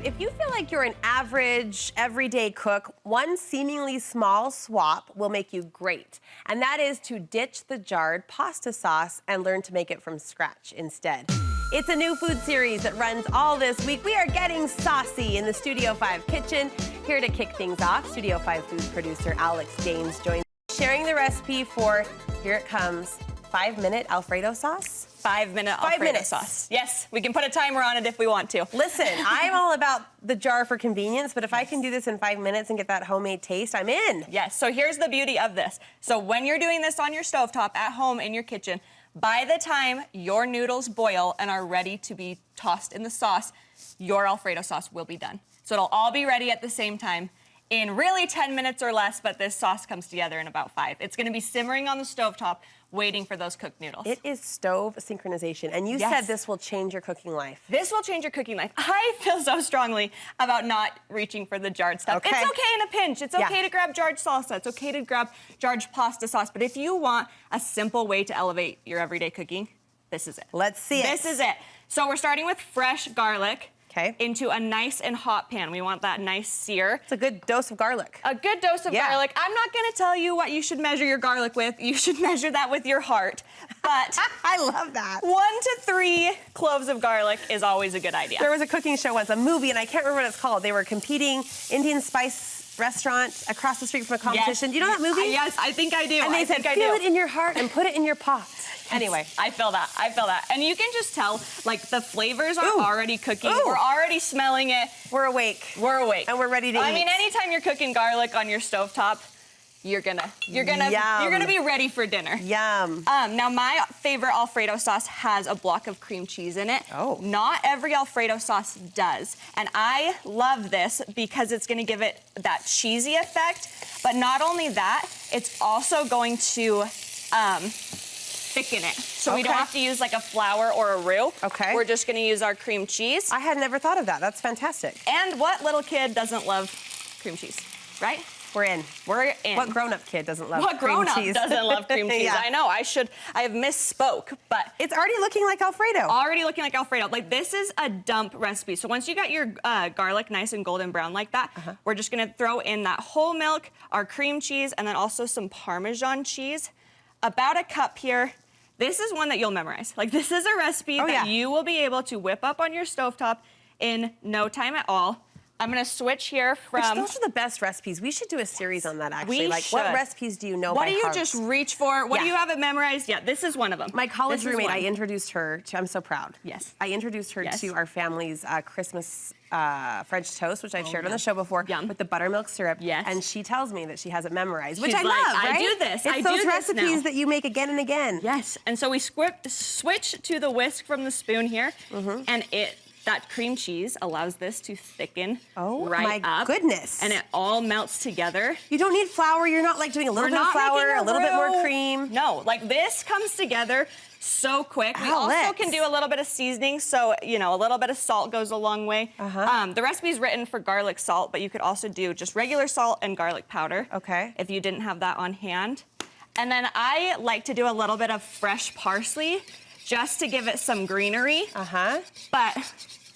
If you feel like you're an average, everyday cook, one seemingly small swap will make you great. And that is to ditch the jarred pasta sauce and learn to make it from scratch instead. It's a new food series that runs all this week. We are getting saucy in the Studio 5 kitchen. Here to kick things off, Studio 5 food producer Alex Daynes joins us, sharing the recipe for, here it comes, 5-minute Alfredo sauce. 5-minute Alfredo sauce. Yes, we can put a timer on it if we want to. Listen, I'm all about the jar for convenience, but if I can do this in 5 minutes and get that homemade taste, I'm in. Yes, so here's the beauty of this. So when you're doing this on your stovetop at home in your kitchen, by the time your noodles boil and are ready to be tossed in the sauce, your Alfredo sauce will be done. So it'll all be ready at the same time in really 10 minutes or less, but this sauce comes together in about 5. It's gonna be simmering on the stovetop, waiting for those cooked noodles. It is stove synchronization, and you said this will change your cooking life. This will change your cooking life. I feel so strongly about not reaching for the jarred stuff. Okay. It's okay in a pinch. It's okay to grab jarred salsa. It's okay to grab jarred pasta sauce. But if you want a simple way to elevate your everyday cooking, this is it. Let's see it. This is it. So we're starting with fresh garlic. Okay. Into a nice and hot pan. We want that nice sear. It's a good dose of garlic. A good dose of garlic. I'm not gonna tell you what you should measure your garlic with. You should measure that with your heart. But I love that. 1 to 3 cloves of garlic is always a good idea. There was a cooking show once, a movie, and I can't remember what it's called. They were competing, Indian spice restaurant across the street from a competition. Do you know that movie? Yes, I think I do. And they said, feel it in your heart and put it in your pot. Anyway. I feel that, I feel that. And you can just tell, like, the flavors are already cooking. We're already smelling it. We're awake. We're awake. And we're ready to eat. I mean, anytime you're cooking garlic on your stovetop, you're gonna be ready for dinner. Yum. Now my favorite Alfredo sauce has a block of cream cheese in it. Oh. Not every Alfredo sauce does. And I love this because it's gonna give it that cheesy effect. But not only that, it's also going to thicken it. So we don't have to use like a flour or a roux. Okay. We're just gonna use our cream cheese. I had never thought of that. That's fantastic. And what little kid doesn't love cream cheese, right? We're in. We're in. What grown-up kid doesn't love cream cheese? What grown-up doesn't love cream cheese? I know, I have misspoke, but. It's already looking like Alfredo. Already looking like Alfredo. Like, this is a dump recipe. So once you got your garlic nice and golden brown like that, we're just gonna throw in that whole milk, our cream cheese, and then also some Parmesan cheese. About a cup here. This is one that you'll memorize. Like, this is a recipe that you will be able to whip up on your stovetop in no time at all. I'm gonna switch here from... Those are the best recipes. We should do a series on that, actually. We should. What recipes do you know by What do you heart? just reach for? What do you have it memorized? Yeah, this is one of them. My college roommate, I introduced her to, I'm so proud. Yes. I introduced her to our family's Christmas French toast, which I've shared on the show before, with the buttermilk syrup. Yes. And she tells me that she has it memorized, which She's I like, love, right? I do this. It's those recipes that you make again and again. Yes. And so we switch to the whisk from the spoon here, and that cream cheese allows this to thicken right up. Oh my goodness. And it all melts together. You don't need flour. You're not like doing a little bit of flour, a little bit more cream. No, like this comes together so quick. We also can do a little bit of seasoning, so, you know, a little bit of salt goes a long way. The recipe's written for garlic salt, but you could also do just regular salt and garlic powder. Okay. If you didn't have that on hand. And then I like to do a little bit of fresh parsley just to give it some greenery. But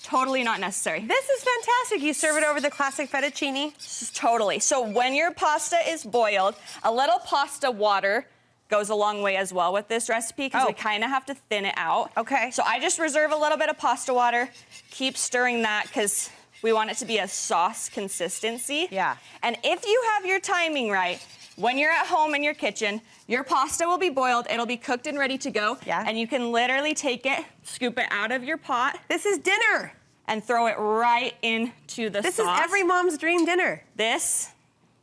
totally not necessary. This is fantastic. You serve it over the classic fettuccine. Totally. So when your pasta is boiled, a little pasta water goes a long way as well with this recipe because we kind of have to thin it out. Okay. So I just reserve a little bit of pasta water, keep stirring that because we want it to be a sauce consistency. Yeah. And if you have your timing right, when you're at home in your kitchen, your pasta will be boiled, it'll be cooked and ready to go, and you can literally take it, scoop it out of your pot. This is dinner. And throw it right into the sauce. This is every mom's dream dinner. This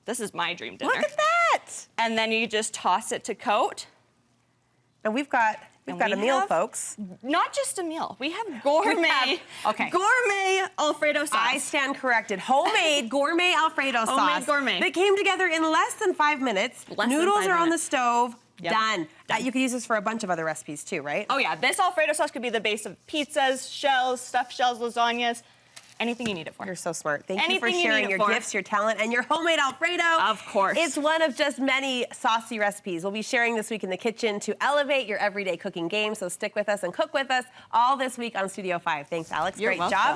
is my dream dinner. Look at that. And then you just toss it to coat. And we've got a meal, folks. Not just a meal. We have gourmet, gourmet Alfredo sauce. I stand corrected. Homemade gourmet Alfredo sauce. Homemade gourmet. That came together in less than 5 minutes. Noodles are on the stove. Done. You could use this for a bunch of other recipes too, right? Oh yeah, this Alfredo sauce could be the base of pizzas, shells, stuffed shells, lasagnas, anything you need it for. You're so smart. Thank you for sharing your gifts, your talent, and your homemade Alfredo. Of course. It's one of just many saucy recipes we'll be sharing this week in the kitchen to elevate your everyday cooking game. So stick with us and cook with us all this week on Studio 5. Thanks, Alex. You're Great welcome. job.